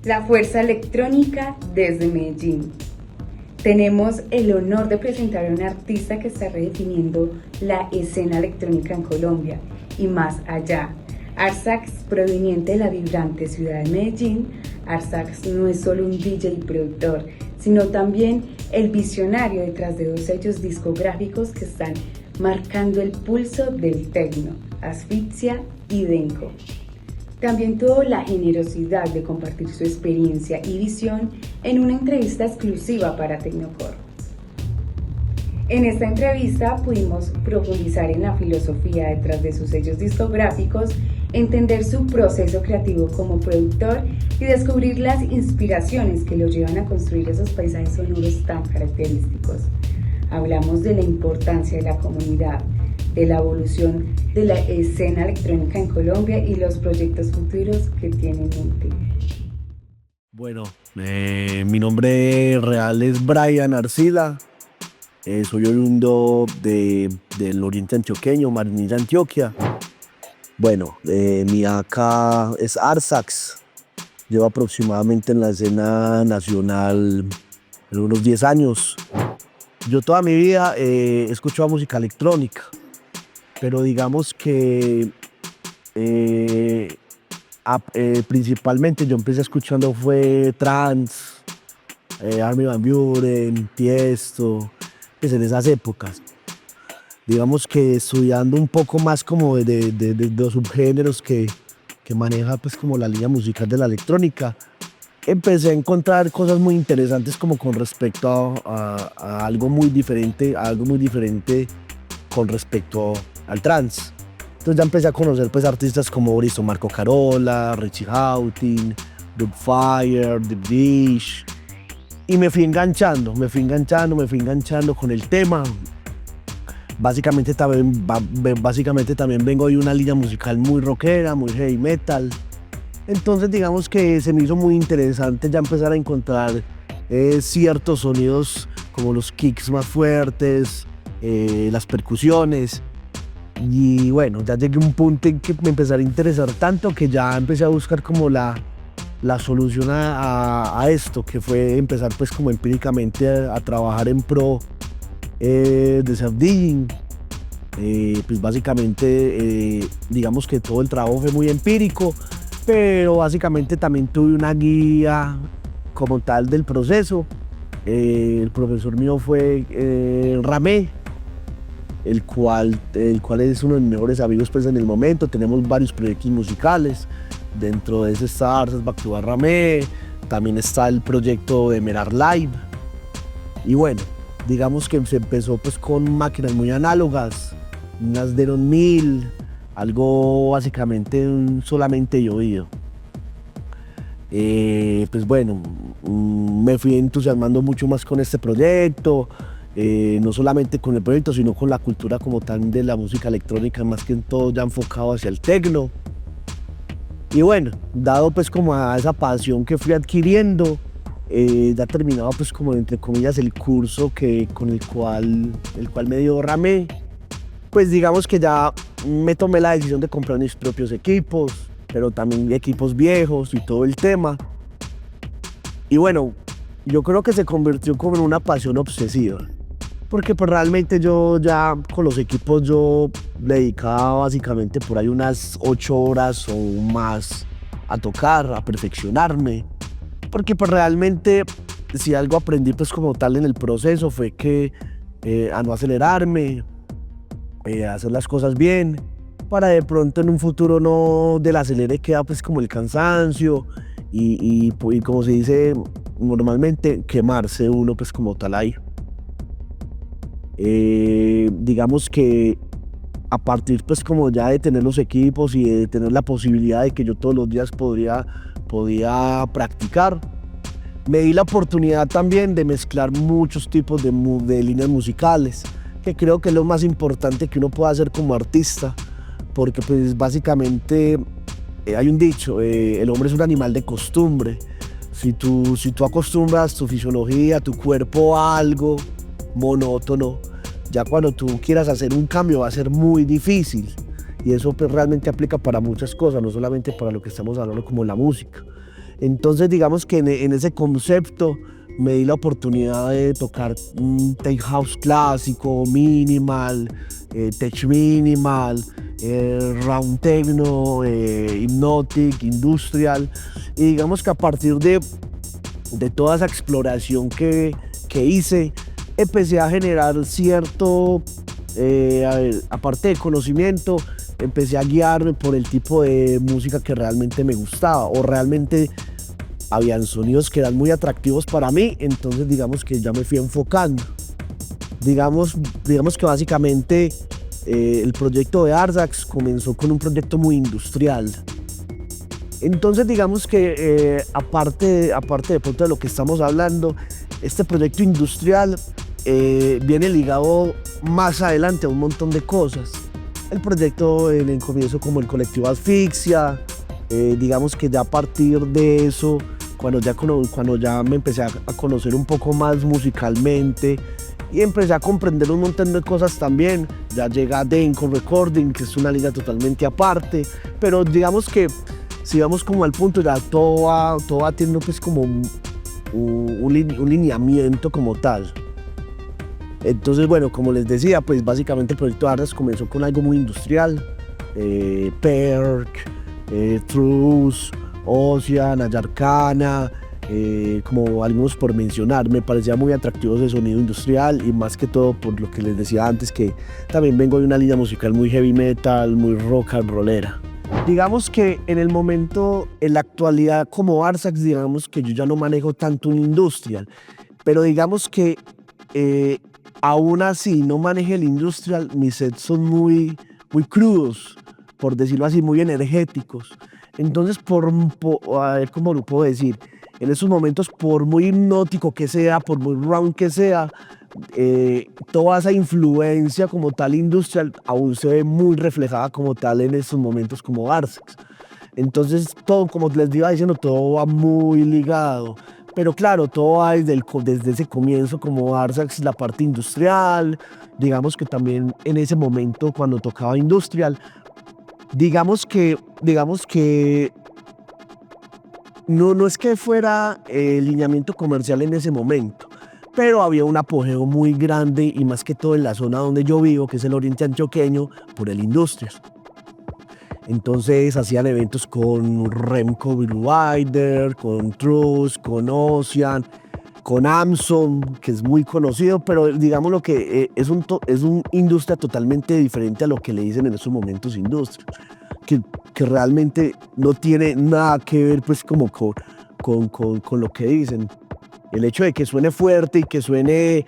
La Fuerza Electrónica desde Medellín. Tenemos el honor de presentar a un artista que está redefiniendo la escena electrónica en Colombia y más allá. Arsax, proveniente de la vibrante ciudad de Medellín. Arsax no es solo un DJ y productor, sino también el visionario detrás de 2 sellos discográficos que están marcando el pulso del techno, Asfixia y Denko. También tuvo la generosidad de compartir su experiencia y visión en una entrevista exclusiva para Tecnocore. En esta entrevista pudimos profundizar en la filosofía detrás de sus sellos discográficos, entender su proceso creativo como productor y descubrir las inspiraciones que lo llevan a construir esos paisajes sonoros tan característicos. Hablamos de la importancia de la comunidad, de la evolución de la escena electrónica en Colombia y los proyectos futuros que tiene en mente. Bueno, mi nombre real es Brian Arcila, soy oriundo del oriente antioqueño, Marinilla, Antioquia. Bueno, mi acá es Arsax, llevo aproximadamente en la escena nacional unos 10 años. Yo toda mi vida he escuchado música electrónica, pero digamos que principalmente yo empecé escuchando fue trance, Armin van Buuren, Tiesto, pues en esas épocas. Digamos que estudiando un poco más como de los subgéneros que maneja pues como la línea musical de la electrónica, empecé a encontrar cosas muy interesantes como con respecto a algo muy diferente, con respecto al trance. Entonces ya empecé a conocer pues artistas como Bristo Marco Carola, Richie Houghton, Dubfire, The Dish, y me fui enganchando con el tema. Básicamente también vengo de una línea musical muy rockera, muy heavy metal. Entonces digamos que se me hizo muy interesante ya empezar a encontrar ciertos sonidos como los kicks más fuertes, las percusiones. Y bueno, ya llegué a un punto en que me empecé a interesar tanto que ya empecé a buscar como la solución a esto, que fue empezar pues como empíricamente a trabajar en pro de self-DJing. Pues básicamente digamos que todo el trabajo fue muy empírico, pero básicamente también tuve una guía como tal del proceso. El profesor mío fue Ramé, el cual es uno de mis mejores amigos pues en el momento. Tenemos varios proyectos musicales, dentro de ese está Arsax Back to Ramé, también está el proyecto de Merar Live. Y bueno, digamos que se empezó pues con máquinas muy análogas, unas Denon 1000, algo básicamente solamente de oído. Pues bueno, me fui entusiasmando mucho más con este proyecto, no solamente con el proyecto, sino con la cultura como tal de la música electrónica, más que en todo ya enfocado hacia el techno. Y bueno, dado pues como a esa pasión que fui adquiriendo, ya terminaba pues como entre comillas el curso con el cual me dio Ramé, pues digamos que ya me tomé la decisión de comprar mis propios equipos, pero también equipos viejos y todo el tema. Y bueno, yo creo que se convirtió como en una pasión obsesiva, porque pues realmente yo ya con los equipos yo le dedicaba básicamente por ahí unas 8 horas o más a tocar, a perfeccionarme, porque pues realmente si algo aprendí pues como tal en el proceso fue que a no acelerarme, hacer las cosas bien, para de pronto en un futuro no del acelere queda pues como el cansancio y como se dice normalmente quemarse uno pues como tal ahí. Digamos que a partir pues como ya de tener los equipos y de tener la posibilidad de que yo todos los días podía practicar, me di la oportunidad también de mezclar muchos tipos de líneas musicales, que creo que es lo más importante que uno puede hacer como artista, porque pues básicamente hay un dicho, el hombre es un animal de costumbre. Si tú acostumbras tu fisiología, tu cuerpo a algo monótono, ya cuando tú quieras hacer un cambio va a ser muy difícil. Y eso pues realmente aplica para muchas cosas, no solamente para lo que estamos hablando como la música. Entonces digamos que en ese concepto me di la oportunidad de tocar tech house clásico, minimal, tech minimal, round techno, hypnotic, industrial. Y digamos que a partir de toda esa exploración que hice, empecé a generar cierto, aparte de conocimiento, empecé a guiarme por el tipo de música que realmente me gustaba, o realmente habían sonidos que eran muy atractivos para mí. Entonces digamos que ya me fui enfocando. Digamos que básicamente el proyecto de Arsax comenzó con un proyecto muy industrial. Entonces digamos que aparte de pronto de lo que estamos hablando, este proyecto industrial viene ligado más adelante a un montón de cosas. El proyecto en el comienzo como el colectivo Asfixia, digamos que ya a partir de eso, cuando ya me empecé a conocer un poco más musicalmente y empecé a comprender un montón de cosas también, ya llega Denko Recording, que es una liga totalmente aparte, pero digamos que si vamos como al punto, ya todo va teniendo pues como un lineamiento como tal. Entonces, bueno, como les decía, pues básicamente el proyecto Arsax comenzó con algo muy industrial, Perk, Truce, Ocean, Ayarcana, como algunos por mencionar. Me parecía muy atractivo ese sonido industrial, y más que todo por lo que les decía antes, que también vengo de una línea musical muy heavy metal, muy rock and rollera. Digamos que en el momento, en la actualidad como Arsax, digamos que yo ya no manejo tanto un industrial, pero digamos que aún así no maneje el industrial, mis sets son muy crudos, por decirlo así, muy energéticos. Entonces, a ver cómo lo puedo decir, en esos momentos, por muy hipnótico que sea, por muy round que sea, toda esa influencia como tal industrial aún se ve muy reflejada como tal en esos momentos como Arsax. Entonces todo, como les iba diciendo, todo va muy ligado, pero claro, todo va desde ese comienzo como Arsax, la parte industrial. Digamos que también en ese momento cuando tocaba industrial, digamos que no es que fuera el lineamiento comercial en ese momento, pero había un apogeo muy grande, y más que todo en la zona donde yo vivo, que es el oriente antioqueño, por el Industrias. Entonces hacían eventos con Remco Blue Rider, con Truce, con Ocean, con Amson, que es muy conocido, pero digamos lo que es un industria totalmente diferente a lo que le dicen en esos momentos industria, que realmente no tiene nada que ver pues como con lo que dicen. El hecho de que suene fuerte y que suene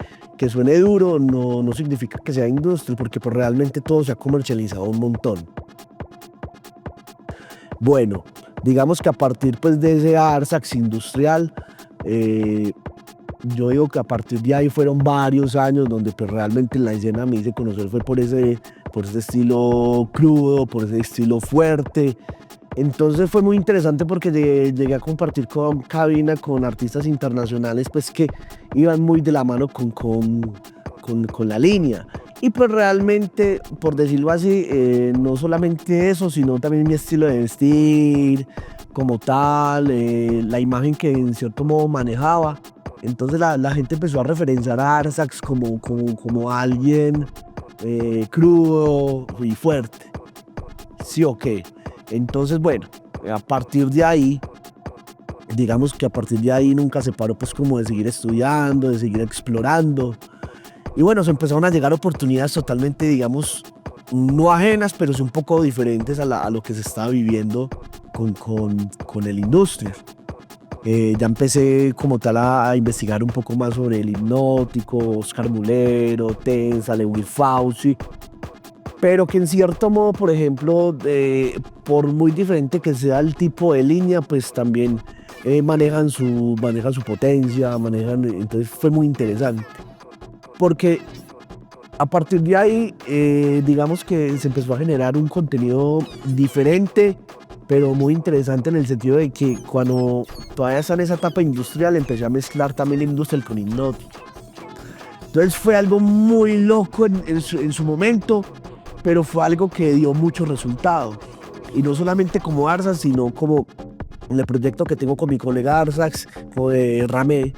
duro no significa que sea industria, porque pues realmente todo se ha comercializado un montón. Bueno, digamos que a partir pues de ese Arsax industrial, yo digo que a partir de ahí fueron varios años donde pues realmente la escena me hice conocer fue por ese estilo crudo, por ese estilo fuerte. Entonces fue muy interesante porque llegué a compartir cabina con artistas internacionales pues que iban muy de la mano con la línea. Y pues realmente, por decirlo así, no solamente eso, sino también mi estilo de vestir como tal, la imagen que en cierto modo manejaba. Entonces la gente empezó a referenciar a Arsax como alguien crudo y fuerte. Sí o qué. Entonces, bueno, a partir de ahí, digamos que a partir de ahí nunca se paró pues como de seguir estudiando, de seguir explorando. Y bueno, se empezaron a llegar oportunidades totalmente, digamos, no ajenas, pero sí un poco diferentes a lo que se estaba viviendo con el industria. Ya empecé como tal a investigar un poco más sobre el hipnótico, Oscar Mulero, Tensa, Lewis Fauci, pero que en cierto modo, por ejemplo, por muy diferente que sea el tipo de línea, pues también manejan su potencia, entonces fue muy interesante. Porque a partir de ahí, digamos que se empezó a generar un contenido diferente, pero muy interesante en el sentido de que cuando todavía está en esa etapa industrial, empecé a mezclar también la industrial con hipnótico. Entonces fue algo muy loco en su momento, pero fue algo que dio muchos resultados. Y no solamente como Arsax, sino como en el proyecto que tengo con mi colega Arsax, Ramé,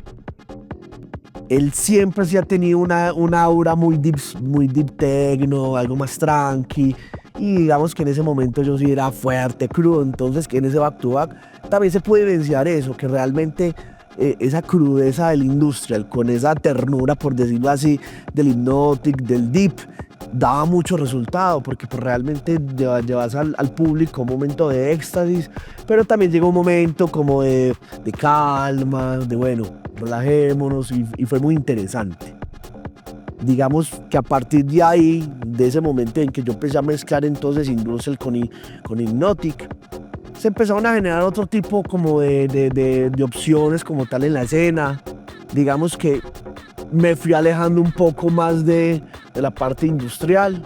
él siempre sí ha tenido una aura muy deep techno, algo más tranqui. Y digamos que en ese momento yo sí era fuerte, crudo. Entonces que en ese back to back también se puede evidenciar eso, que realmente esa crudeza del industrial, con esa ternura, por decirlo así, del hypnotic, del deep, daba mucho resultado, porque pues realmente llevas al público un momento de éxtasis, pero también llega un momento como de calma, de bueno, relajémonos, y fue muy interesante. Digamos que a partir de ahí, de ese momento en que yo empecé a mezclar entonces industrial con hypnotic, se empezaron a generar otro tipo como de opciones como tal en la escena. Digamos que me fui alejando un poco más de la parte industrial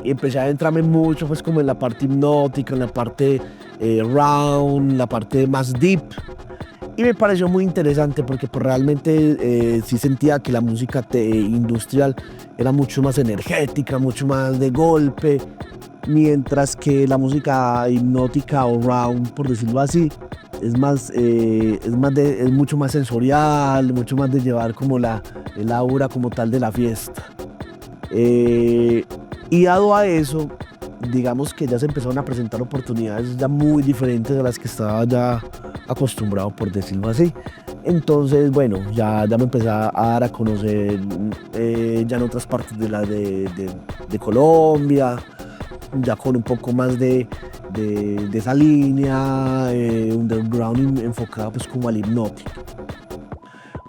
y empecé a adentrarme mucho pues como en la parte hipnótica, en la parte round, la parte más deep. Y me pareció muy interesante porque pues, realmente sí sentía que la música industrial era mucho más energética, mucho más de golpe, mientras que la música hipnótica o round, por decirlo así, es mucho más sensorial, mucho más de llevar como el aura como tal de la fiesta. Y dado a eso, digamos que ya se empezaron a presentar oportunidades ya muy diferentes a las que estaba ya acostumbrado, por decirlo así. Entonces, bueno, ya me empecé a dar a conocer ya en otras partes de Colombia, ya con un poco más de esa línea underground enfocada pues como al hipnótico.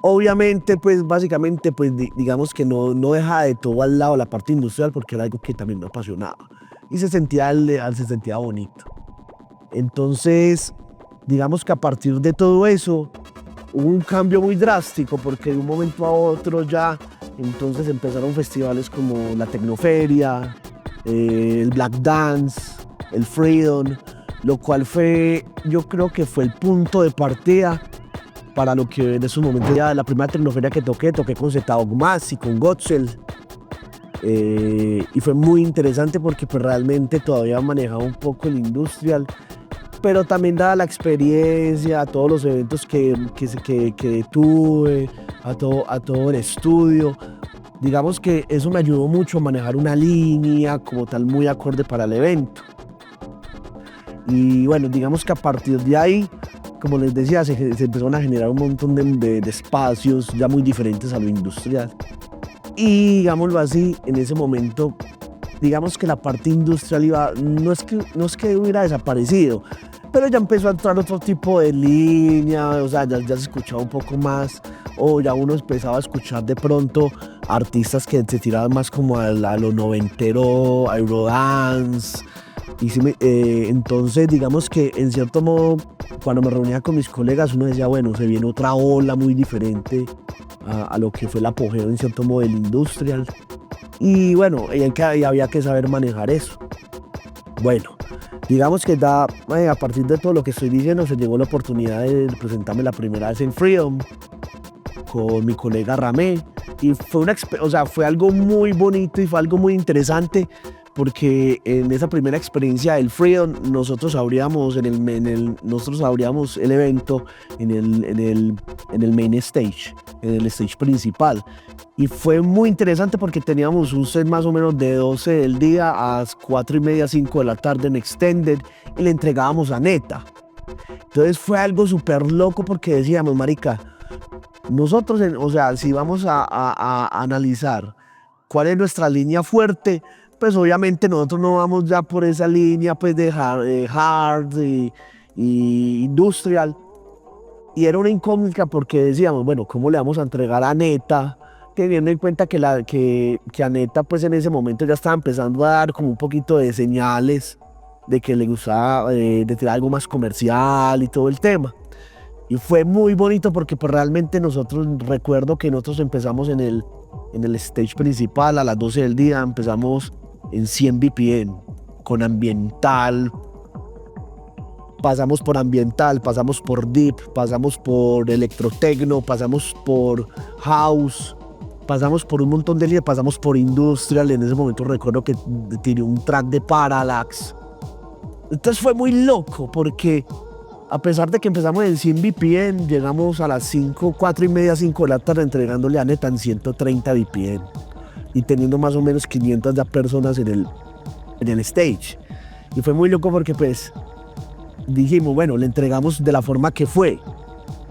Obviamente, pues básicamente, pues digamos que no deja de todo al lado la parte industrial porque era algo que también me apasionaba y se sentía bonito. Entonces, digamos que a partir de todo eso hubo un cambio muy drástico porque de un momento a otro ya entonces empezaron festivales como la Tecnoferia, el Black Dance, el Freedom, lo cual yo creo que fue el punto de partida para lo que en esos momentos ya la primera Tecnoferia que toqué con Z-Dog Más y con Gotzel. Y fue muy interesante porque pues, realmente todavía manejaba un poco el industrial, pero también dada la experiencia, a todos los eventos que tuve, a todo el estudio, digamos que eso me ayudó mucho a manejar una línea como tal muy acorde para el evento. Y bueno, digamos que a partir de ahí, como les decía, se empezaron a generar un montón de espacios ya muy diferentes a lo industrial. Y digámoslo así, en ese momento, digamos que la parte industrial no es que hubiera desaparecido, pero ya empezó a entrar otro tipo de línea, o sea, ya se escuchaba un poco más, o ya uno empezaba a escuchar de pronto artistas que se tiraban más como a lo noventero, a Eurodance. Entonces, digamos que en cierto modo, cuando me reunía con mis colegas, uno decía, bueno, se viene otra ola muy diferente a lo que fue el apogeo en cierto modo del industrial. Y bueno, y había que saber manejar eso. Bueno, digamos que a partir de todo lo que estoy diciendo, se llegó la oportunidad de presentarme la primera vez en Freedom con mi colega Ramé. Y fue algo muy bonito y fue algo muy interesante porque en esa primera experiencia del Freedom nosotros abríamos el evento en el main stage, en el stage principal, y fue muy interesante porque teníamos un set más o menos de 12 del día a 4:30, 5 de la tarde en extended y le entregábamos a Neta. Entonces fue algo súper loco porque decíamos, marica, nosotros, si vamos a analizar cuál es nuestra línea fuerte, pues obviamente nosotros no vamos ya por esa línea pues de hard y industrial. Y era una incógnita porque decíamos, bueno, ¿cómo le vamos a entregar a Neta? Teniendo en cuenta que a Neta pues en ese momento ya estaba empezando a dar como un poquito de señales de que le gustaba de tirar algo más comercial y todo el tema. Y fue muy bonito porque pues realmente recuerdo que nosotros empezamos en el stage principal a las 12 del día, empezamos en 100 BPM, con ambiental, pasamos por deep, pasamos por electrotecno, pasamos por house, pasamos por un montón de líneas, pasamos por industrial. En ese momento recuerdo que tiré un track de Parallax. Entonces fue muy loco porque a pesar de que empezamos en 100 BPM, llegamos a las 5, 4 y media, 5 de la tarde entregándole a Neta en 130 BPM y teniendo más o menos 500 ya personas en el stage. Y fue muy loco porque pues dijimos, bueno, le entregamos de la forma que fue,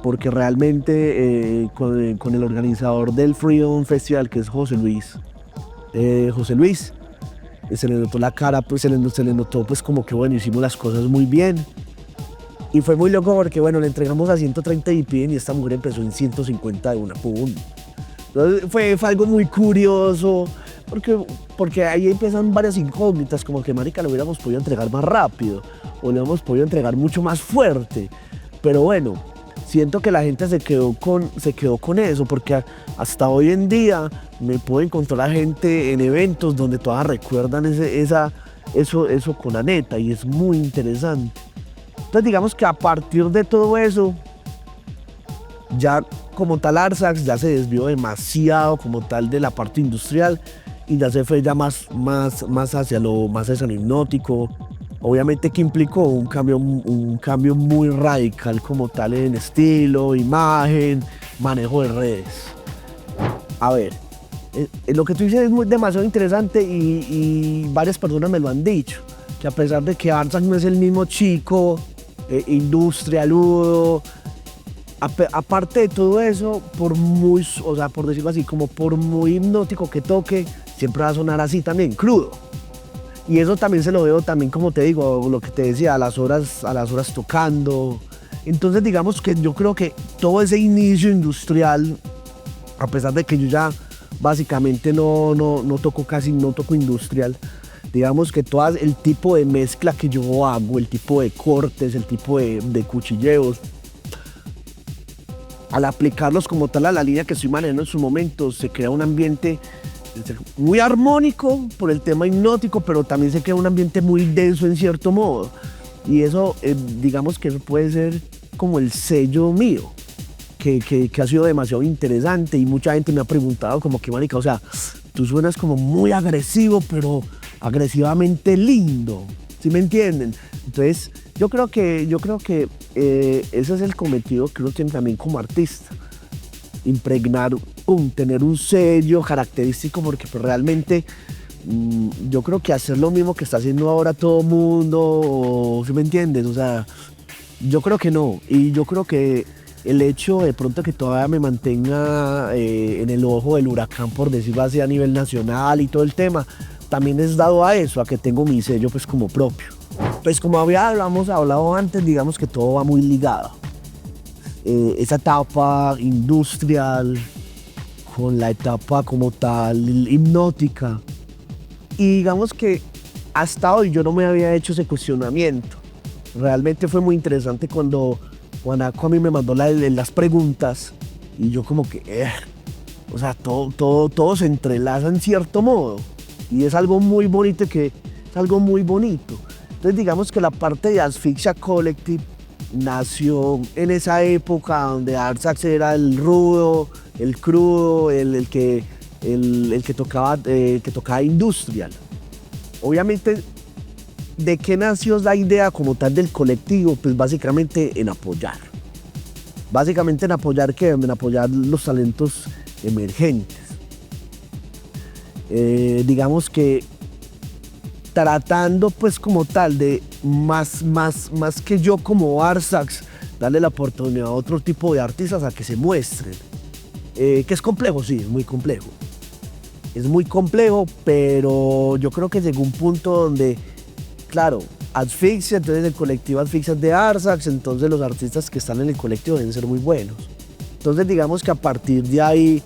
porque realmente con el organizador del Freedom Festival, que es José Luis, se le notó la cara, pues se le notó pues como que bueno, hicimos las cosas muy bien. Y fue muy loco porque bueno, le entregamos a 130 BPM y esta mujer empezó en 150 de una pum. Entonces fue algo muy curioso porque ahí empiezan varias incógnitas, como que marica, lo hubiéramos podido entregar más rápido o lo hubiéramos podido entregar mucho más fuerte. Pero bueno, siento que la gente se quedó con eso, porque hasta hoy en día me puedo encontrar a gente en eventos donde todas recuerdan eso con la Neta y es muy interesante. Entonces digamos que a partir de todo eso, ya como tal Arsax ya se desvió demasiado como tal de la parte industrial y ya se fue ya más hacia lo hipnótico. Obviamente que implicó un cambio muy radical como tal en estilo, imagen, manejo de redes. A ver, lo que tú dices es demasiado interesante y varias personas me lo han dicho, que a pesar de que Arsax no es el mismo chico, industrialudo, aparte de todo eso, por decirlo así, como por muy hipnótico que toque, siempre va a sonar así también, crudo. Y eso también se lo veo también, como te digo, lo que te decía, a las horas tocando. Entonces digamos que yo creo que todo ese inicio industrial, a pesar de que yo ya básicamente no toco industrial, digamos que todo el tipo de mezcla que yo hago, el tipo de cortes, el tipo de cuchilleos, al aplicarlos como tal a la línea que estoy manejando en sus momentos, se crea un ambiente muy armónico por el tema hipnótico, pero también se crea un ambiente muy denso en cierto modo. Y eso, digamos que eso puede ser como el sello mío, que ha sido demasiado interesante y mucha gente me ha preguntado como que marica, o sea, tú suenas como muy agresivo, pero agresivamente lindo, ¿sí me entienden? Entonces yo creo que ese es el cometido que uno tiene también como artista, impregnar, tener un sello característico, porque pues, realmente yo creo que hacer lo mismo que está haciendo ahora todo mundo, ¿sí me entiendes? O sea, yo creo que no, y yo creo que el hecho de pronto que todavía me mantenga en el ojo del huracán, por decirlo así, a nivel nacional y todo el tema, también es dado a eso, a que tengo mi sello pues como propio. Pues como habíamos hablado antes, digamos que todo va muy ligado. Esa etapa industrial con la etapa como tal hipnótica. Y digamos que hasta hoy yo no me había hecho ese cuestionamiento. Realmente fue muy interesante cuando Juanaco a mí me mandó las preguntas y yo como que, o sea, todo se entrelaza en cierto modo y es algo muy bonito Entonces digamos que la parte de Asfixia Collective nació en esa época donde Arsax era el rudo, el crudo, el que tocaba industrial. Obviamente, ¿de qué nació la idea como tal del colectivo? Pues básicamente en apoyar. Básicamente en apoyar ¿qué? En apoyar los talentos emergentes. Digamos que tratando pues como tal de más que yo como Arsax, darle la oportunidad a otro tipo de artistas a que se muestren. Que es complejo, sí, es muy complejo. Es muy complejo, pero yo creo que llegó un punto donde, claro, Asfixia, entonces el colectivo Asfixia es de Arsax, entonces los artistas que están en el colectivo deben ser muy buenos. Entonces digamos que a partir de ahí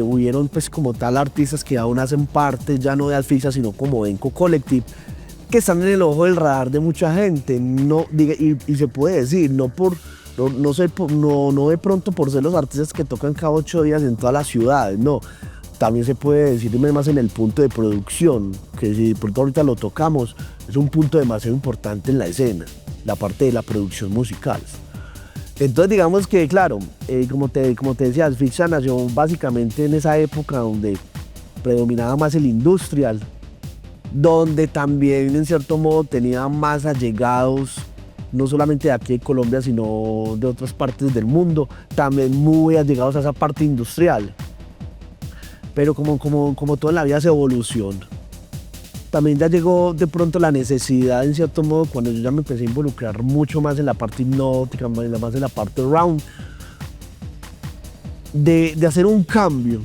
hubieron pues como tal artistas que aún hacen parte ya no de Asfixia sino como Enco Collective, que están en el ojo del radar de mucha gente, y se puede decir, no de pronto por ser los artistas que tocan cada 8 días en todas las ciudades, no. También se puede decir más en el punto de producción, que si de pronto ahorita lo tocamos, es un punto demasiado importante en la escena, la parte de la producción musical. Entonces digamos que, claro, como te decía, Asfixia nació básicamente en esa época donde predominaba más el industrial, donde también en cierto modo tenía más allegados no solamente de aquí de Colombia, sino de otras partes del mundo, también muy allegados a esa parte industrial. Pero como todo en la vida se evoluciona. También ya llegó de pronto la necesidad, en cierto modo, cuando yo ya me empecé a involucrar mucho más en la parte hipnótica, más en la parte round, de hacer un cambio,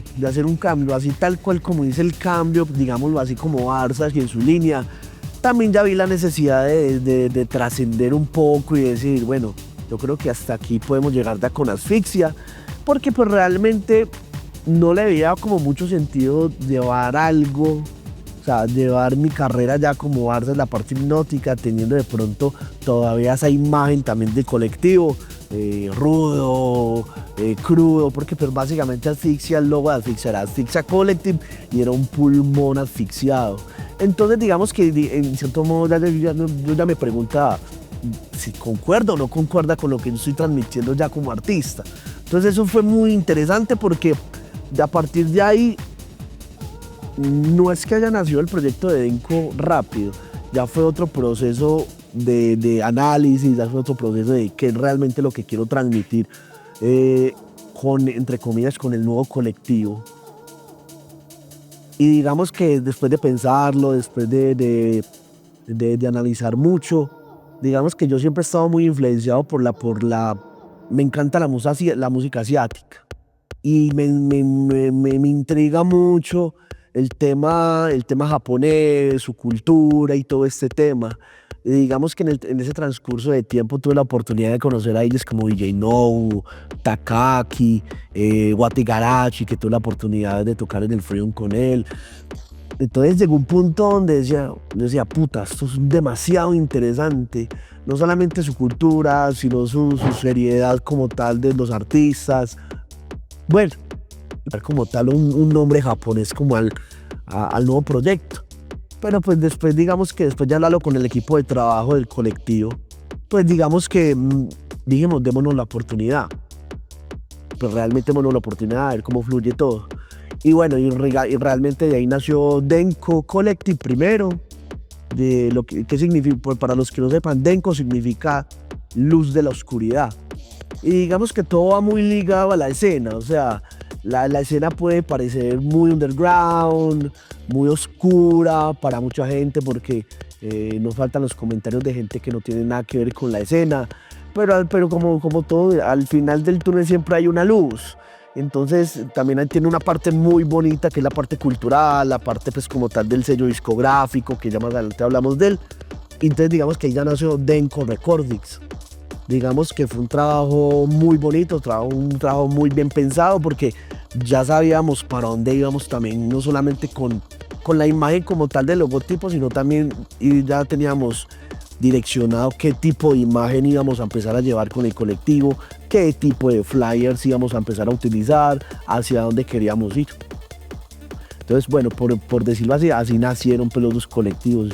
así tal cual como dice el cambio, digámoslo así como Arzas y en su línea. También ya vi la necesidad de trascender un poco y decir, bueno, yo creo que hasta aquí podemos llegar ya con Asfixia, porque pues realmente no le veía como mucho sentido llevar algo, o sea, llevar mi carrera ya como Arzas, la parte hipnótica, teniendo de pronto todavía esa imagen también de colectivo, rudo, crudo, porque pues básicamente Asfixia, el logo de Asfixia era Asfixia Collective y era un pulmón asfixiado. Entonces digamos que en cierto modo yo ya me preguntaba si concuerda o no concuerda con lo que yo estoy transmitiendo ya como artista. Entonces eso fue muy interesante porque a partir de ahí no es que haya nacido el proyecto de Denko rápido, ya fue otro proceso de análisis, ya fue otro proceso de qué es realmente lo que quiero transmitir entre comillas, con el nuevo colectivo. Y digamos que después de pensarlo, después de analizar mucho, digamos que yo siempre he estado muy influenciado me encanta la música asiática. Y me intriga mucho el tema japonés, su cultura y todo este tema. Y digamos que en ese transcurso de tiempo tuve la oportunidad de conocer a ellos como DJ Nobu, Takaki, Watigarachi, que tuve la oportunidad de tocar en el Freedom con él. Entonces llegó un punto donde decía, puta, esto es demasiado interesante. No solamente su cultura, sino su seriedad como tal de los artistas. Bueno, como tal un nombre japonés como al nuevo proyecto. Pero pues después digamos que después de hablarlo con el equipo de trabajo del colectivo, pues digamos que dijimos, démonos la oportunidad. Pues realmente démonos la oportunidad de ver cómo fluye todo. Y bueno, y realmente de ahí nació Denko Collective primero. De lo que significa, pues para los que no sepan, Denko significa luz de la oscuridad. Y digamos que todo va muy ligado a la escena, o sea, la escena puede parecer muy underground, muy oscura para mucha gente porque nos faltan los comentarios de gente que no tiene nada que ver con la escena, pero como todo, al final del túnel siempre hay una luz. Entonces también tiene una parte muy bonita que es la parte cultural, la parte pues como tal del sello discográfico, que ya más adelante hablamos de él. Entonces digamos que ahí ya nació Denko Recordings. Digamos que fue un trabajo muy bonito, un trabajo muy bien pensado porque ya sabíamos para dónde íbamos también, no solamente con la imagen como tal del logotipo, sino también y ya teníamos direccionado qué tipo de imagen íbamos a empezar a llevar con el colectivo, qué tipo de flyers íbamos a empezar a utilizar, hacia dónde queríamos ir. Entonces, bueno, por decirlo así, así nacieron pues, los dos colectivos.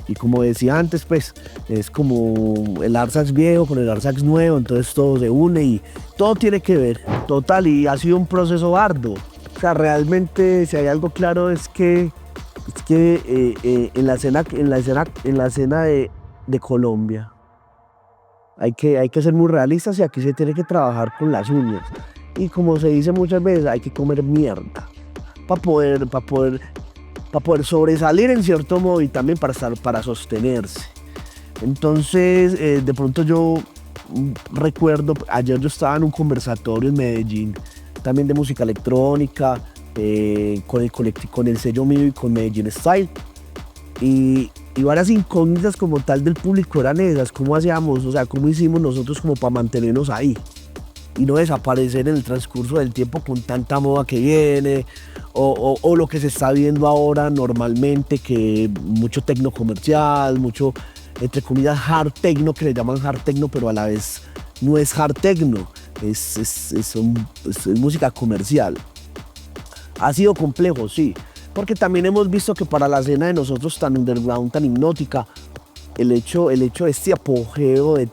Y como decía antes, pues es como el Arsax viejo con el Arsax nuevo, entonces todo se une y todo tiene que ver, total, y ha sido un proceso arduo. O sea, realmente si hay algo claro es que en la escena de Colombia hay que ser muy realistas y aquí se tiene que trabajar con las uñas. Y como se dice muchas veces, hay que comer mierda para poder sobresalir en cierto modo y también para sostenerse. Entonces, de pronto yo recuerdo, ayer yo estaba en un conversatorio en Medellín, también de música electrónica, con el sello mío y con Medellín Style. Y varias incógnitas como tal del público eran esas, cómo hacíamos, o sea, cómo hicimos nosotros como para mantenernos ahí y no desaparecer en el transcurso del tiempo con tanta moda que viene o lo que se está viendo ahora normalmente, que mucho tecno comercial, mucho entre comillas hard techno, que le llaman hard techno, pero a la vez no es hard techno, es música comercial. Ha sido complejo, sí, porque también hemos visto que para la escena de nosotros tan underground, tan hipnótica, el hecho de este apogeo de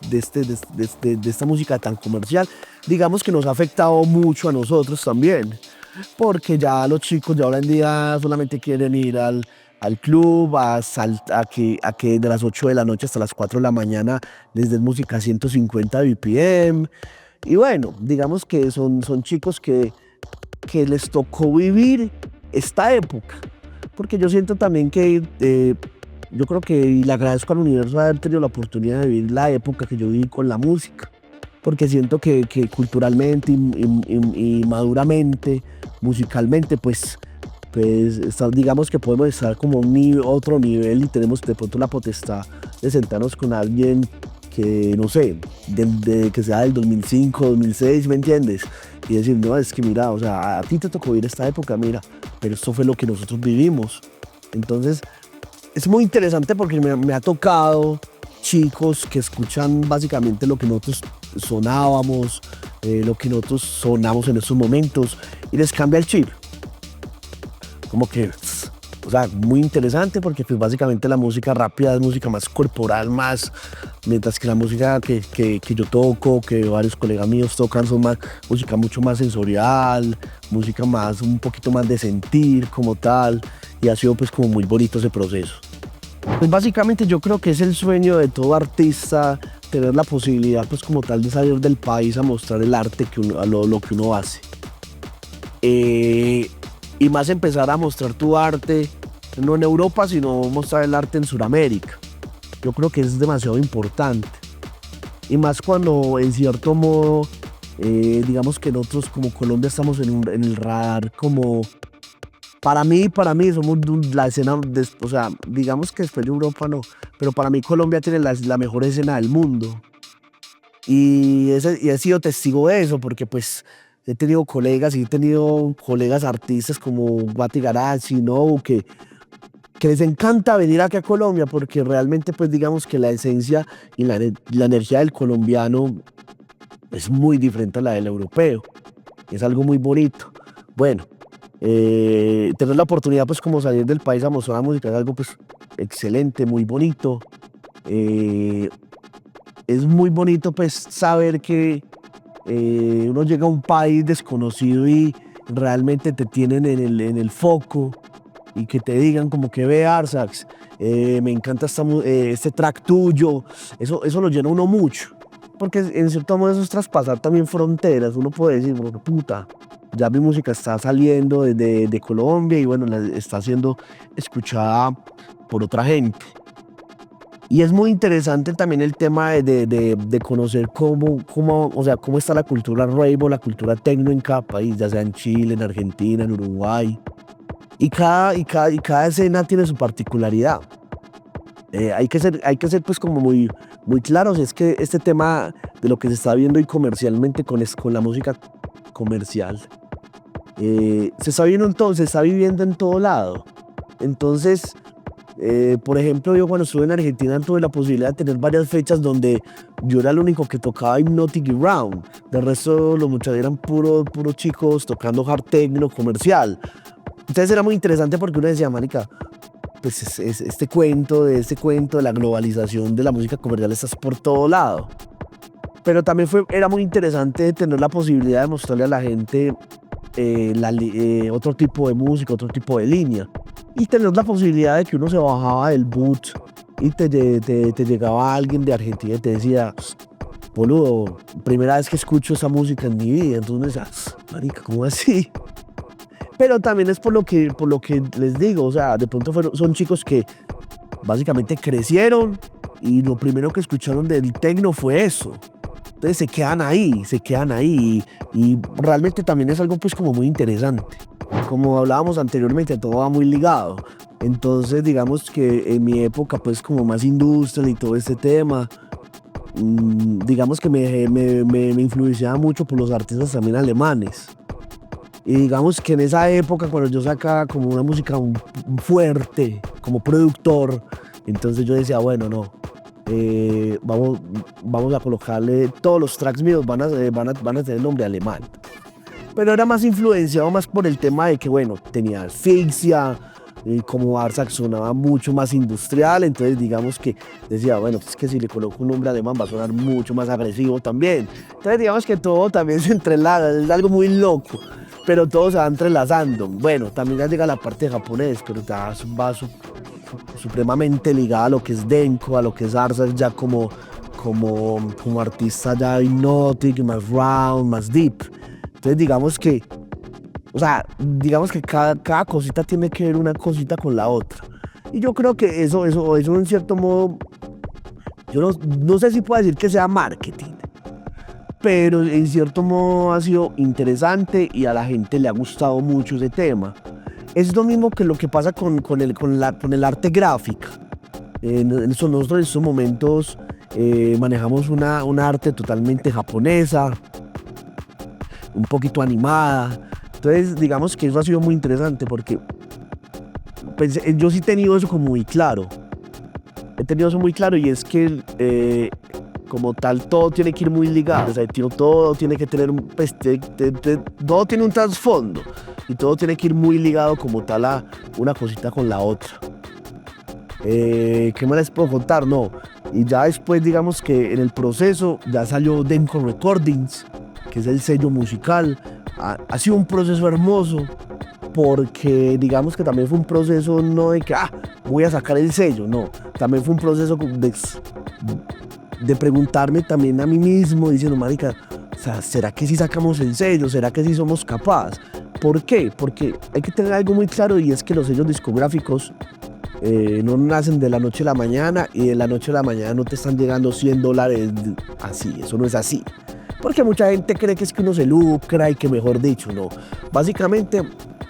esta música tan comercial, digamos que nos ha afectado mucho a nosotros también, porque ya los chicos de ahora en día solamente quieren ir al al club, a que de las 8 de la noche hasta las 4 de la mañana les den música a 150 BPM. Y bueno, digamos que son chicos que les tocó vivir esta época. Porque yo siento también que, yo creo que y le agradezco al universo haber tenido la oportunidad de vivir la época que yo viví con la música. Porque siento que culturalmente y maduramente, musicalmente, pues digamos que podemos estar como a otro nivel y tenemos de pronto la potestad de sentarnos con alguien que, no sé, que sea del 2005, 2006, ¿me entiendes? Y decir, no, es que mira, o sea, a ti te tocó vivir esta época, mira, pero esto fue lo que nosotros vivimos. Entonces, es muy interesante porque me ha tocado chicos que escuchan básicamente lo que nosotros sonábamos, lo que nosotros sonamos en esos momentos, y les cambia el chip. Como que, o sea, muy interesante porque pues básicamente la música rápida es música más corporal, mientras que la música que yo toco, que varios colegas míos tocan, son música mucho más sensorial, música un poquito más de sentir como tal, y ha sido pues como muy bonito ese proceso. Pues básicamente yo creo que es el sueño de todo artista, tener la posibilidad pues como tal de salir del país a mostrar el arte lo que uno hace. Y más empezar a mostrar tu arte, no en Europa, sino mostrar el arte en Sudamérica. Yo creo que es demasiado importante. Y más cuando, en cierto modo, digamos que nosotros como Colombia estamos en el radar como... Para mí somos la escena, o sea, digamos que después de Europa no, pero para mí Colombia tiene la mejor escena del mundo. Y he sido testigo de eso, porque pues he tenido colegas artistas como Guati Garachi, ¿no? Que les encanta venir aquí a Colombia porque realmente pues digamos que la esencia y la energía del colombiano es muy diferente a la del europeo. Es algo muy bonito. Bueno, tener la oportunidad pues como salir del país a mostrar la música es algo pues excelente, muy bonito. Es muy bonito pues saber que uno llega a un país desconocido y realmente te tienen en el foco y que te digan como que ve Arsax, me encanta este track tuyo, eso lo llena uno mucho, porque en cierto modo eso es traspasar también fronteras. Uno puede decir, bueno, puta, ya mi música está saliendo de Colombia y bueno, está siendo escuchada por otra gente. Y es muy interesante también el tema de conocer o sea, cómo está la cultura rave o la cultura techno en cada país, ya sea en Chile, en Argentina, en Uruguay. Y cada escena tiene su particularidad. Hay que ser pues como muy claros. Es que este tema de lo que se está viendo hoy comercialmente con la música comercial, se está viviendo en todo lado. Entonces, por ejemplo, yo cuando estuve en Argentina tuve la posibilidad de tener varias fechas donde yo era el único que tocaba Hypnotic y Round. Del resto los muchachos eran puros chicos tocando hard techno comercial. Entonces era muy interesante porque uno decía, marica, pues este cuento de la globalización de la música comercial está por todo lado. Pero también era muy interesante tener la posibilidad de mostrarle a la gente otro tipo de música, otro tipo de línea. Y tener la posibilidad de que uno se bajaba del boot y te llegaba alguien de Argentina y te decía, boludo, primera vez que escucho esa música en mi vida. Entonces me decía, marica, ¿cómo así? Pero también es por lo que les digo, o sea, de pronto son chicos que básicamente crecieron y lo primero que escucharon del techno fue eso. Entonces se quedan ahí y realmente también es algo pues como muy interesante. Como hablábamos anteriormente, todo va muy ligado. Entonces digamos que en mi época pues como más industrial y todo este tema, digamos que me influenciaba mucho por los artistas también alemanes. Y digamos que en esa época cuando yo sacaba como una música fuerte, como productor, entonces yo decía, bueno, no, vamos a colocarle, todos los tracks míos van a tener nombre alemán. Pero era más influenciado más por el tema de que, bueno, tenía asfixia, y como Arsax sonaba mucho más industrial, entonces digamos que decía, bueno, pues es que si le coloco un nombre alemán va a sonar mucho más agresivo también. Entonces digamos que todo también se entrelaza, es algo muy loco. pero todo se va entrelazando. Bueno, también ya llega la parte de japonés, pero ya va supremamente ligada a lo que es Denko, a lo que es Arthur ya como artista ya hypnotic, más round, más deep. Entonces digamos que cada cosita tiene que ver una cosita con la otra. Y yo creo que eso en cierto modo, yo no sé si puedo decir que sea marketing, pero en cierto modo ha sido interesante y a la gente le ha gustado mucho ese tema. Es lo mismo que lo que pasa con el arte gráfico. Nosotros en estos momentos manejamos una arte totalmente japonesa, un poquito animada. Entonces digamos que eso ha sido muy interesante porque pues, yo sí he tenido eso como muy claro. He tenido eso muy claro y es que como tal todo tiene que ir muy ligado. O sea, todo tiene que tener, pues, todo tiene un trasfondo y todo tiene que ir muy ligado como tal a una cosita con la otra. ¿Qué más les puedo contar? No. Y ya después digamos que en el proceso ya salió Denko Recordings, que es el sello musical. Ha sido un proceso hermoso porque digamos que también fue un proceso no de que voy a sacar el sello, no, también fue un proceso de preguntarme también a mí mismo diciendo, marica, o sea, ¿será que sí sacamos el sello? ¿Será que sí somos capaces? ¿Por qué? Porque hay que tener algo muy claro y es que los sellos discográficos no nacen de la noche a la mañana y de la noche a la mañana no te están llegando $100 así, eso no es así. Porque mucha gente cree que es que uno se lucra y que mejor dicho, no. Básicamente,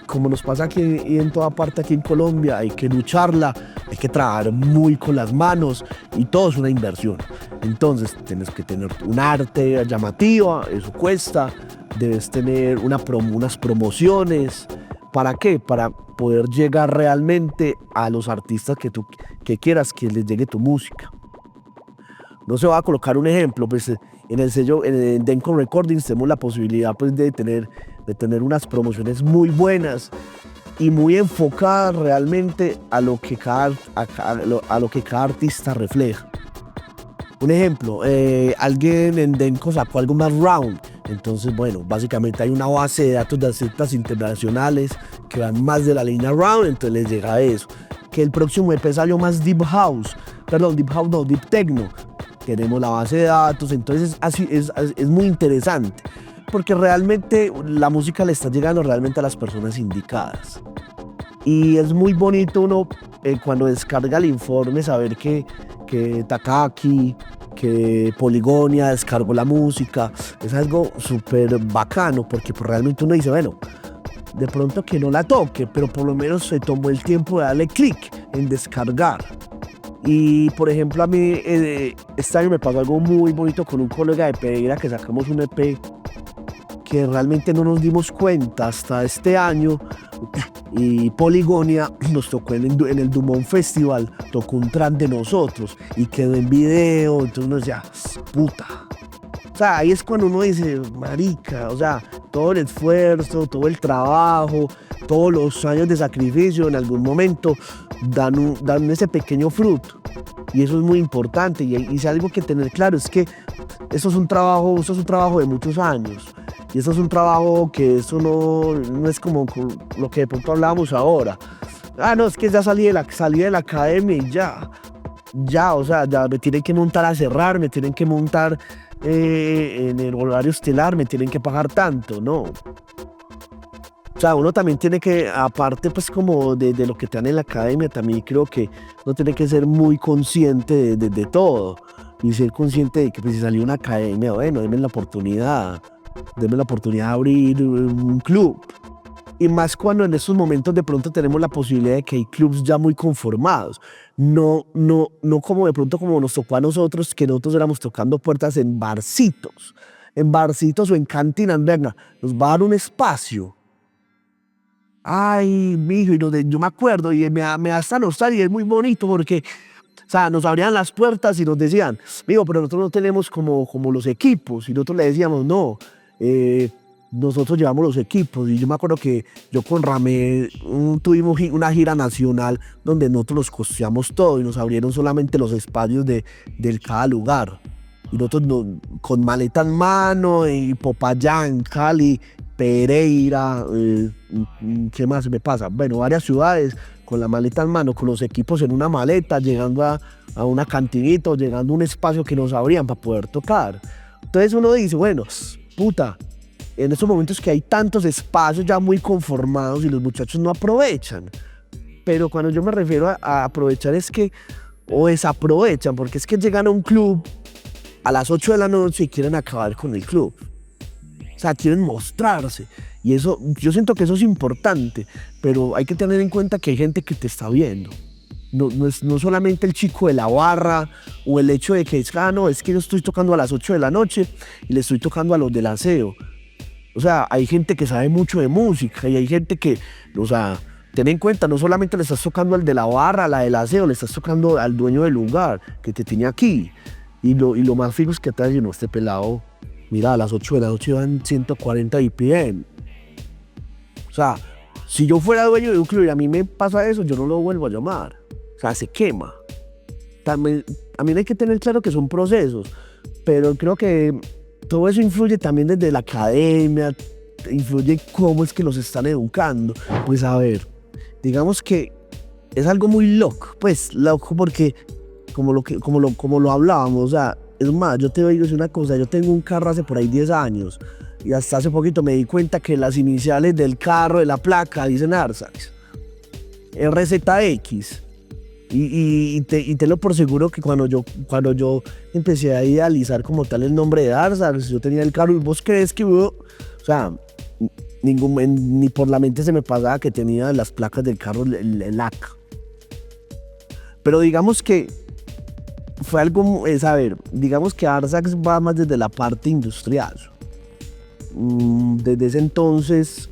como nos pasa aquí y en toda parte aquí en Colombia, hay que lucharla, hay que trabajar muy con las manos y todo es una inversión. Entonces, tienes que tener un arte llamativa, eso cuesta, debes tener unas promociones. ¿Para qué? Para poder llegar realmente a los artistas que quieras que les llegue tu música. No se va a colocar un ejemplo, pues en el sello, en Denko Recordings tenemos la posibilidad pues de tener unas promociones muy buenas y muy enfocadas realmente a lo que cada artista refleja. Un ejemplo, alguien en Denko sacó algo más round, entonces bueno, básicamente hay una base de datos de artistas internacionales que van más de la línea round, entonces les llega eso. Que el próximo EP salió más deep techno. Tenemos la base de datos, entonces así es muy interesante, porque realmente la música le está llegando realmente a las personas indicadas. Y es muy bonito uno cuando descarga el informe saber que Takaki, que Poligonia descargó la música, es algo súper bacano, porque pues, realmente uno dice, bueno, de pronto que no la toque, pero por lo menos se tomó el tiempo de darle clic en descargar. Y por ejemplo a mí este año me pasó algo muy bonito con un colega de Pereira que sacamos un EP que realmente no nos dimos cuenta hasta este año y Poligonia nos tocó en el Dumont Festival, tocó un track de nosotros y quedó en video, entonces uno decía, puta. O sea, ahí es cuando uno dice, marica, o sea, todo el esfuerzo, todo el trabajo, todos los años de sacrificio en algún momento dan ese pequeño fruto. Y eso es muy importante y es algo que tener claro, es que eso es un trabajo de muchos años. Y eso es un trabajo que eso no es como lo que de pronto hablábamos ahora. No, es que ya salí de la academia y ya, o sea, ya me tienen que montar a cerrar, me tienen que montar en el horario estelar, me tienen que pagar tanto, ¿no? O sea, uno también tiene que, aparte pues como de lo que te dan en la academia, también creo que uno tiene que ser muy consciente de todo y ser consciente de que pues, si salió una academia, bueno, denme la oportunidad de abrir un club. Y más cuando en estos momentos de pronto tenemos la posibilidad de que hay clubs ya muy conformados. No como de pronto como nos tocó a nosotros, que nosotros éramos tocando puertas en barcitos o en cantinas. Venga, nos va a dar un espacio. Ay, mijo, yo me acuerdo y me da hasta nostalgia, es muy bonito porque, o sea, nos abrían las puertas y nos decían, mijo, pero nosotros no tenemos como los equipos. Y nosotros le decíamos, no, nosotros llevamos los equipos. Y yo me acuerdo que yo con Ramé tuvimos una gira nacional donde nosotros los costeamos todo y nos abrieron solamente los espacios de cada lugar. Y nosotros con maleta en mano y Popayán, Cali, Pereira, ¿qué más me pasa? Bueno, varias ciudades con la maleta en mano, con los equipos en una maleta, llegando a una cantinita o llegando a un espacio que nos abrían para poder tocar. Entonces uno dice, bueno, puta, en estos momentos que hay tantos espacios ya muy conformados y los muchachos no aprovechan. Pero cuando yo me refiero a aprovechar es que, o desaprovechan, porque es que llegan a un club a las 8 de la noche y quieren acabar con el club. O sea, quieren mostrarse. Y eso, yo siento que eso es importante, pero hay que tener en cuenta que hay gente que te está viendo. No solamente el chico de la barra o el hecho de que es, no, es que yo estoy tocando a las 8 de la noche y le estoy tocando a los del aseo. O sea, hay gente que sabe mucho de música y hay gente que, o sea, ten en cuenta, no solamente le estás tocando al de la barra, a la del aseo, le estás tocando al dueño del lugar que te tiene aquí. Y lo más fijo es que te dice, no, este pelado, mira, a las 8 de la noche van 140 BPM. O sea, si yo fuera dueño de un club y a mí me pasa eso, yo no lo vuelvo a llamar. O sea, se quema. También hay que tener claro que son procesos, pero creo que todo eso influye también desde la academia, influye cómo es que los están educando. Pues a ver, digamos que es algo muy loco, pues loco porque como lo hablábamos, o sea, es más, yo te voy a decir una cosa, yo tengo un carro hace por ahí 10 años y hasta hace poquito me di cuenta que las iniciales del carro, de la placa, dicen Arsax, RZX. Y te lo por seguro que cuando yo empecé a idealizar como tal el nombre de Arsax, yo tenía el carro y vos crees que, o sea, ni por la mente se me pasaba que tenía las placas del carro el ACA. Pero digamos que fue algo, a ver, digamos que Arsax va más desde la parte industrial. Desde ese entonces,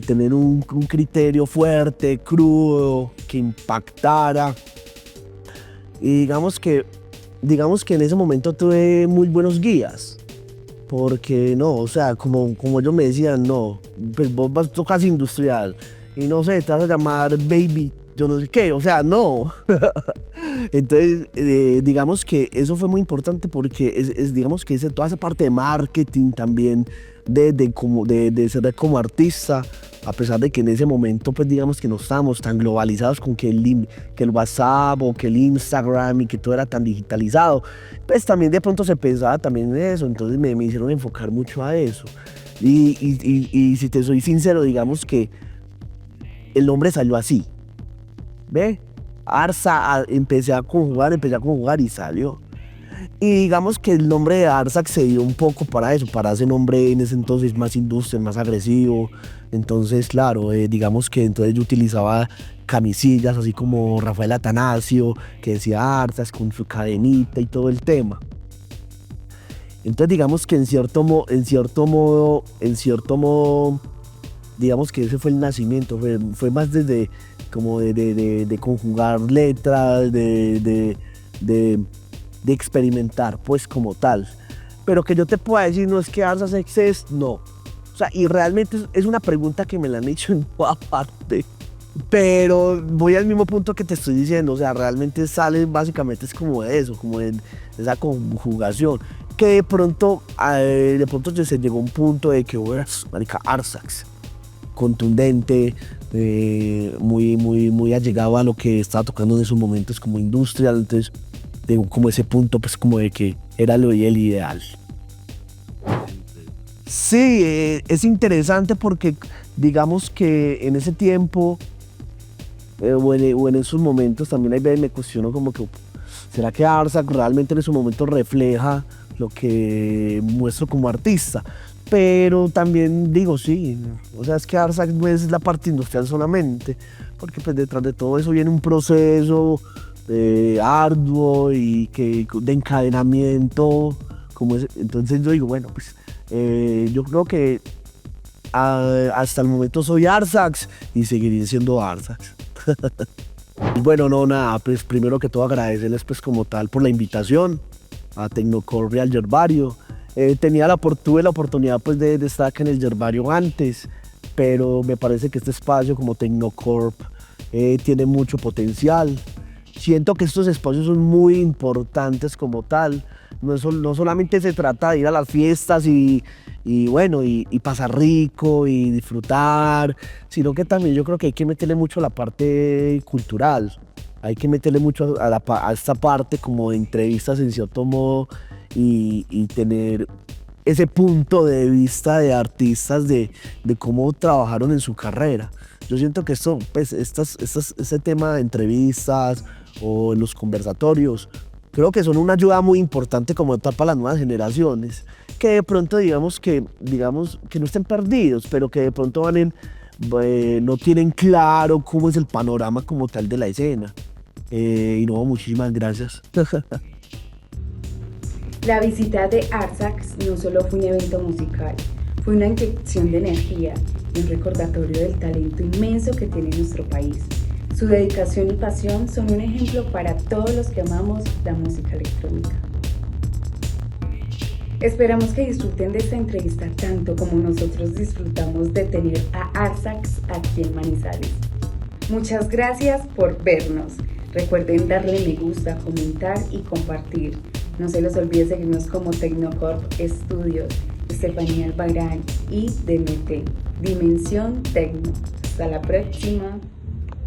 tener un criterio fuerte, crudo, que impactara. Y digamos que en ese momento tuve muy buenos guías. Porque no, o sea, como ellos me decían, no, pues vos tocas industrial. Y no sé, te vas a llamar Baby, yo no sé qué, o sea, no. Entonces, digamos que eso fue muy importante porque digamos que toda esa parte de marketing también, de ser como artista, a pesar de que en ese momento, pues digamos que no estábamos tan globalizados con que el WhatsApp o que el Instagram y que todo era tan digitalizado, pues también de pronto se pensaba también en eso, entonces me hicieron enfocar mucho a eso. Y si te soy sincero, digamos que el nombre salió así, ¿ve? Arsa, empecé a conjugar y salió. Y digamos que el nombre de Arsax se dio un poco para eso, para ese nombre en ese entonces más industrial, más agresivo. Entonces, claro, digamos que entonces yo utilizaba camisillas así como Rafael Atanasio, que decía Arsax con su cadenita y todo el tema. Entonces digamos que en cierto modo, digamos que ese fue el nacimiento, fue más desde como de conjugar letras, de experimentar, pues como tal. Pero que yo te pueda decir, no es que Arsax es, no. O sea, y realmente es una pregunta que me la han hecho en toda parte. Pero voy al mismo punto que te estoy diciendo, o sea, realmente sale básicamente es como de eso, como de esa conjugación. Que de pronto se llegó a un punto de que, marica, Arsax, contundente, muy allegado a lo que estaba tocando en esos momentos como industrial, entonces como ese punto pues como de que era el ideal. Sí, es interesante porque digamos que en ese tiempo o en esos momentos también hay veces me cuestiono como que ¿será que Arsax realmente en esos momentos refleja lo que muestro como artista? Pero también digo sí, o sea, es que Arsax no es la parte industrial solamente, porque pues detrás de todo eso viene un proceso arduo y de encadenamiento, entonces yo digo, bueno, pues yo creo que hasta el momento soy Arsax y seguiré siendo Arsax. Bueno, no, nada, pues primero que todo agradecerles pues como tal por la invitación a Tecnocorp y al Yerbario. Tuve la oportunidad pues de estar acá en el Yerbario antes, pero me parece que este espacio como Tecnocorp tiene mucho potencial. Siento que estos espacios son muy importantes como tal, no solamente se trata de ir a las fiestas y bueno, y pasar rico y disfrutar, sino que también yo creo que hay que meterle mucho a la parte cultural, hay que meterle mucho a esta parte como de entrevistas en cierto modo y tener ese punto de vista de artistas de cómo trabajaron en su carrera. Yo siento que esto, pues, ese tema de entrevistas o en los conversatorios, creo que son una ayuda muy importante como tal para las nuevas generaciones, que de pronto digamos que no estén perdidos, pero que de pronto no tienen claro cómo es el panorama como tal de la escena. Y no, muchísimas gracias. La visita de Artsax no solo fue un evento musical, fue una inyección de energía y un recordatorio del talento inmenso que tiene nuestro país. Su dedicación y pasión son un ejemplo para todos los que amamos la música electrónica. Esperamos que disfruten de esta entrevista tanto como nosotros disfrutamos de tener a Artsax aquí en Manizales. Muchas gracias por vernos. Recuerden darle me gusta, comentar y compartir. No se les olvide seguirnos como Tecnocorp Studios, Estefanía Albarrán y DMT, Dimensión Tecno. Hasta la próxima.